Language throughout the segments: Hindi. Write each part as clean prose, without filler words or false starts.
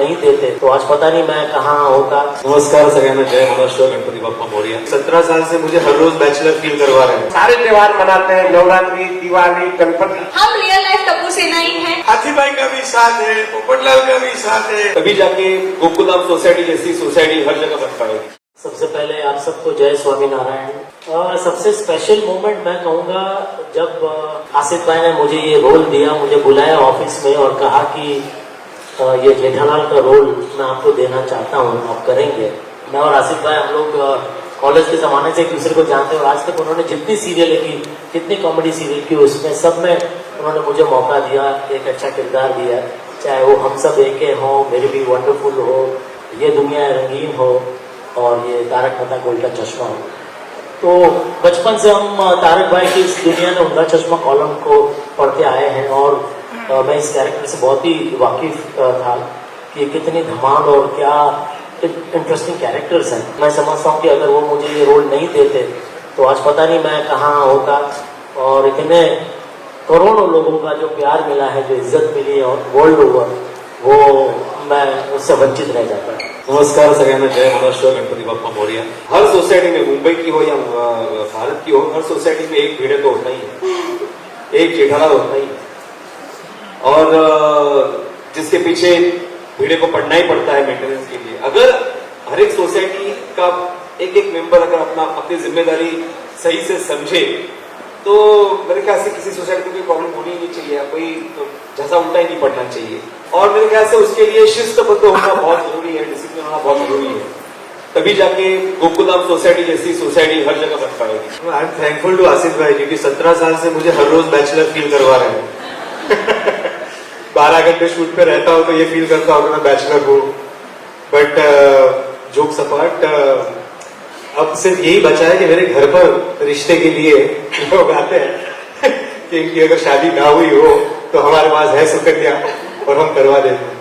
नहीं देते तो आज पता नहीं मैं कहाँ होगा। नमस्कार सगळ्यांना, जय महाराष्ट्र, गणपती बाप्पा मोरया। 17 साल से मुझे हर रोज बैचलर फील करवा रहे हैं। सारे त्योहार मनाते हैं, नवरात्रि, दिवाली, गणपति। हम रियल लाइफ टप्पू सेना ही हैं। हाथी भाई का भी साथ है, पोपटलाल का भी साथ है। तभी जाके गोकुलधाम सोसाइटी जैसी सोसाइटी हर जगह बन पाएगी। सबसे पहले आप सबको जय स्वामीनारायण। और सबसे स्पेशल मोमेंट मैं कहूँगा जब आसिफ भाई ने मुझे ये रोल दिया, मुझे बुलाया ऑफिस में और कहा कि ये जेठालाल का रोल मैं आपको देना चाहता हूँ, आप करेंगे। मैं और आसिफ भाई हम लोग कॉलेज के ज़माने से एक दूसरे को जानते हैं और आज तक उन्होंने जितनी सीरियलें की, जितनी कॉमेडी सीरियल की, उसमें सब में उन्होंने मुझे मौका दिया, एक अच्छा किरदार दिया। चाहे वो हम सब एके हो, मेरी भी वंडरफुल हो, ये दुनिया रंगीन हो और ये तारक मेहता का उल्टा चश्मा हो। तो बचपन से हम तारक भाई की इस दुनिया में उल्टा चश्मा कॉलम को पढ़ते आए हैं और मैं इस कैरेक्टर से बहुत ही वाकिफ था कि कितनी धमाल और क्या इंटरेस्टिंग कैरेक्टर्स हैं। मैं समझता हूँ कि अगर वो मुझे ये रोल नहीं देते तो आज पता नहीं मैं कहाँ होगा और इतने करोड़ों लोगों का जो प्यार मिला है, जो इज्जत मिली है और वर्ल्ड ओवर, वो मैं उससे वंचित रह जाता। नमस्कार सगळ्यांना, जय महाराष्ट्र, गणपती बाप्पा मोरया। हर सोसाइटी में, मुंबई की हो या भारत की हो, हर सोसाइटी में एक भिड़े तो होता ही है, एक जेठालाल होता ही है और जिसके पीछे भिड़े को पढ़ना ही पड़ता है मेंटेनेंस के लिए। अगर हर एक सोसाइटी का एक एक मेंबर अगर अपनी जिम्मेदारी सही से समझे तो मेरे ख्याल से किसी सोसाइटी में कोई प्रॉब्लम होनी नहीं चाहिए, कोई जैसा उल्टा ही नहीं पड़ना चाहिए। और मेरे ख्याल से उसके लिए शिस्तबद्ध होना बहुत जरूरी है, डिसिप्लिन होना बहुत जरूरी है। तभी जाके गोकुलधाम सोसाइटी जैसी सोसाइटी हर जगह बन पाएगी। I am thankful to Asif भाई जी कि 17 साल से मुझे हर रोज बैचलर फील करवा रहे हैं। 12 घंटे शूट पे रहता हूँ तो ये फील करता हूँ कि मैं बैचलर हूँ। बट जोक्स अपार्ट, अब सिर्फ यही बचा है कि मेरे घर पर रिश्ते के लिए लोग आते हैं कि इनकी अगर शादी ना हुई हो तो हमारे पास है सुकन्या और हम करवा देते हैं।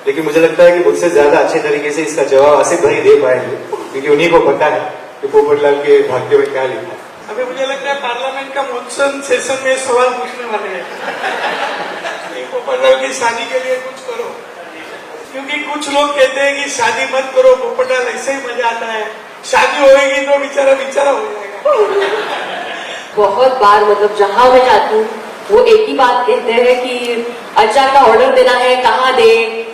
लेकिन मुझे लगता है कि मुझसे ज्यादा अच्छे तरीके से इसका जवाब आसिफ भाई दे पाएंगे क्योंकि उन्हीं को पता है कि पोपटलाल के भाग्य में क्या लिखा है। अभी मुझे लगता है पार्लियामेंट का मॉनसून सेशन में सवाल पूछने वाले हैं। पोपटलाल की शादी के लिए कुछ करो, क्योंकि कुछ लोग कहते हैं कि शादी मत करो, पोपटलाल ऐसे ही मजा आता है, शादी होगी तो बेचारा हो जाएगा। बहुत बार मतलब जहाँ मैं जाती हूँ वो एक ही बात कहते हैं कि अचार का ऑर्डर देना है, कहाँ दे,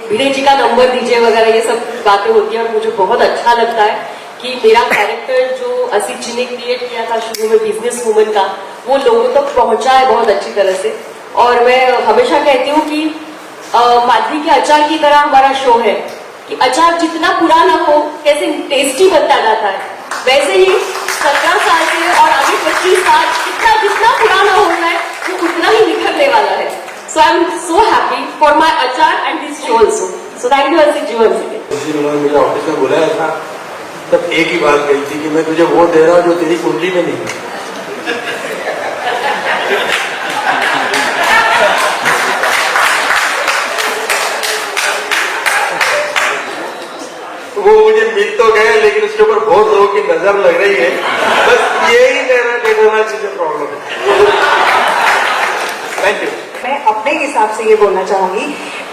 भिड़े जी का नंबर दीजिए वगैरह, ये सब बातें होती है। और मुझे बहुत अच्छा लगता है कि मेरा कैरेक्टर जो असित जी ने क्रिएट किया था शुरू में बिजनेस वुमन का, वो लोगों तक पहुंचा है बहुत अच्छी तरह से। और मैं हमेशा कहती हूँ कि माधवी के अचार की तरह हमारा शो है कि अचार जितना पुराना हो कैसे टेस्टी बनता जाता है, वैसे ही 17 साल से और अभी 25 साल जितना पुराना हो रहा है वो उतना ही निखरने वाला है। So I am so happy for my अचार and this show also. So thank you Asit ji once again. उन्होंने मुझे ऑफिस में बुलाया था तब एक ही बात कही थी कि मैं तुझे वो दे रहा हूँ जो तेरी कुंडली में नहीं है। वो मुझे मिल तो गए लेकिन उसके ऊपर बहुत लोगों की नजर लग रही है। बस यही मेरा चीजें प्रॉब्लम है। Thank you. मैं अपने हिसाब से ये बोलना चाहूंगी,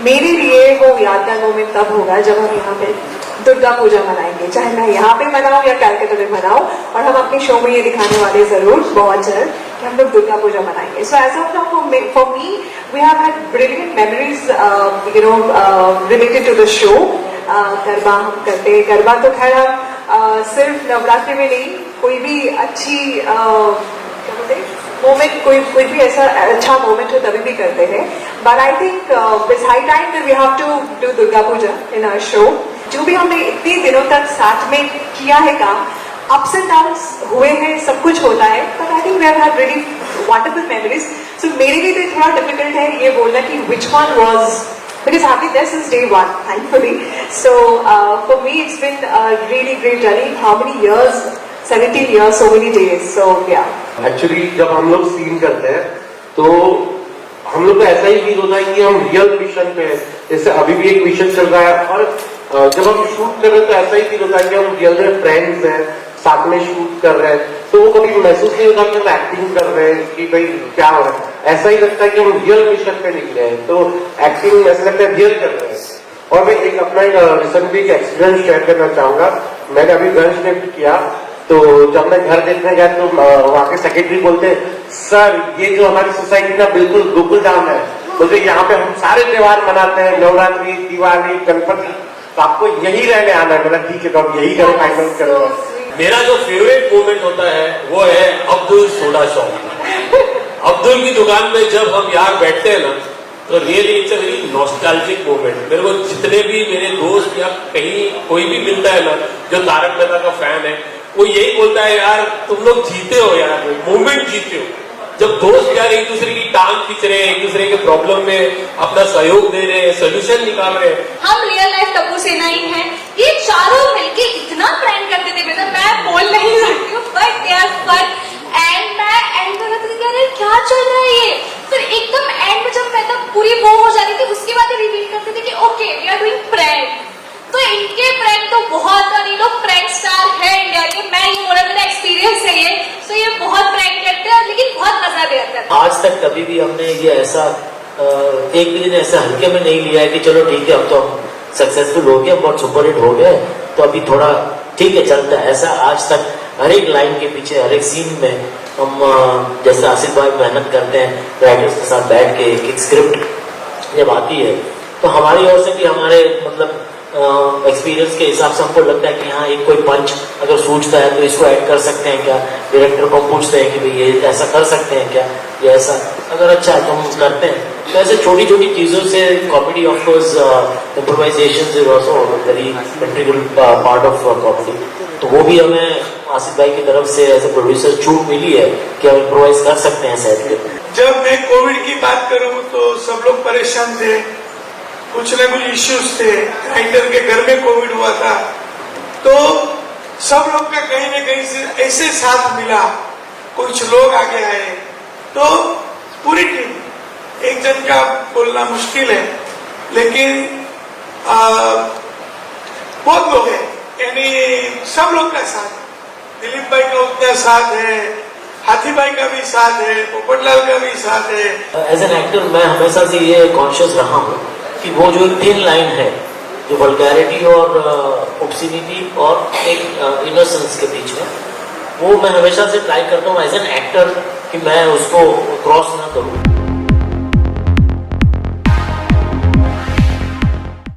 मेरे लिए वो यादगार मोमेंट तब होगा जब हम यहाँ पे दुर्गा पूजा मनाएंगे, चाहे मैं यहाँ पे मनाऊं या कैलकाटा में मनाऊं। और हम अपने शो में ये दिखाने वाले जरूर बहुत जल्द कि हम लोग दुर्गा पूजा मनाएंगे। So as of now for me we have had brilliant memories related to the show. Garba हम करते हैं, गरबा तो खैर हम सिर्फ नवरात्रि में नहीं, कोई भी अच्छी क्या बोलते मोमेंट, कोई भी ऐसा अच्छा मोमेंट हो तभी भी करते हैं। But I think it's high time that we have to do Durga Puja in our show. जो भी हमने इतने दिनों तक साथ में किया है काम, अप्स एंड डाउन्स हुए हैं, सब कुछ होता है, but I think we have had really wonderful memories. So मेरे लिए तो थोड़ा डिफिकल्ट है ये बोलना कि which one was, because I've been there since day one, thankfully. So for me, it's been a really great journey. How many years? 17 years, so many days. So yeah. Actually जब हम लोग सीन करते हैं तो हम लोग को ऐसा ही फील होता है कि हम रियल मिशन पे हैं। जैसे अभी भी एक मिशन चल रहा है और जब हम शूट कर रहे हैं तो ऐसा ही फील होता है कि हम रियल में फ्रेंड्स हैं, साथ में शूट कर रहे हैं। तो वो कभी महसूस नहीं होता कि हम एक्टिंग कर रहे हैं कि भाई क्या हो रहा है। ऐसा ही लगता है कि हम रियल मिशन पे निकले हैं, तो एक्टिंग ऐसा लगता है रियल कर रहे हैं। और मैं एक अपना रिसेंटली एक एक्सपीरियंस शेयर करना चाहूंगा। मैंने अभी घर शिफ्ट किया, तो जब मैं घर देखने गया तो वहाँ के सेक्रेटरी बोलते, सर ये जो हमारी सोसाइटी ना बिल्कुल गोकुल धाम है, बोलते यहाँ पे हम सारे त्योहार मनाते हैं, नवरात्रि, दिवाली, गणपति, तो आपको यही रहने आना है। बोला ठीक है, तो अब यही घर फाइनल करो। मेरा जो फेवरेट मोमेंट होता है वो है अब्दुल सोडा शॉप। अब्दुल की दुकान में जब हम यहाँ बैठते हैं ना, तो really it's a very nostalgic moment. मेरे को जितने भी मेरे दोस्त या कहीं कोई भी मिलता है ना जो तारक मेहता का फैन है, वो यही बोलता है, यार तुम लोग जीते हो, यार मोमेंट जीते हो। जब दोस्त यार एक दूसरे की टांग खींच रहे हैं, एक दूसरे के प्रॉब्लम में अपना सहयोग दे रहे हैं, सोल्यूशन निकाल रहे हैं। हम रियल लाइफ टप्पू सेना ही हैं। ये चारों मिलके इतना प्रैंक करते थे बेटा, मैं बोल नहीं सकती हूँ, बट यार फन। एंड मैं एंड में रहती थी, अरे क्या चल रहा है ये। फिर एकदम एंड में जब मैं तब पूरी वो हो जाती थी, उसके बाद रिवील करते थे कि okay we are doing prank. तो इनके प्रैंक तो बहुत, और ये लोग प्रैंक स्टार है इंडिया के। मैं ये बोला, मेरा एक्सपीरियंस है ये। तो ये बहुत प्रैंक करते हैं, लेकिन बहुत मजा भी आता है। आज तक कभी भी हमने ये ऐसा एक भी दिन ऐसा हल्के में नहीं लिया है कि चलो ठीक है अब तो हम सक्सेसफुल हो गए, बहुत सुपर हिट हो गए, तो अभी थोड़ा ठीक है चलता है। ऐसा आज तक हर एक लाइन के पीछे, हर एक सीन में हम जैसे आसिफ भाई मेहनत करते हैं राइटर्स के साथ बैठ के, एक स्क्रिप्ट जब आती है तो हमारी ओर से भी हमारे मतलब एक्सपीरियंस के हिसाब से हमको लगता है कि हाँ एक कोई पंच अगर सूझता है तो इसको ऐड कर सकते हैं क्या। डायरेक्टर को पूछते हैं कि भाई ये ऐसा कर सकते हैं क्या, ये ऐसा अगर अच्छा है तो हम करते हैं। तो ऐसे छोटी छोटी चीजों से comedy, of course improvisation is also very integral part of comedy. तो वो भी हमें आसिफ भाई की तरफ से एज ए प्रोड्यूसर छूट मिली है कि हम इम्प्रोवाइज कर सकते हैं सेट पे। जब मैं कोविड की बात करूं तो सब लोग परेशान थे, कुछ न कुछ इश्यूज थे। राइटर के घर में कोविड हुआ था, तो सब लोग का कहीं न कहीं से ऐसे साथ मिला, कुछ लोग आगे आए, तो पूरी टीम, एक जन का बोलना मुश्किल है, लेकिन बहुत लोग हैं, यानी सब लोग का साथ। दिलीप भाई का उतना साथ है, हाथी भाई का भी साथ है, पोपटलाल का भी साथ है। एज एन एक्टर मैं हमेशा से ये कॉन्शियस रहा हूँ कि वो जो थिन लाइन है, जो वल्गैरिटी और ऑब्सिनिटी और एक इनोसेंस के बीच में, वो मैं हमेशा से ट्राई करता हूँ एज एन एक्टर कि मैं उसको क्रॉस ना करूँ।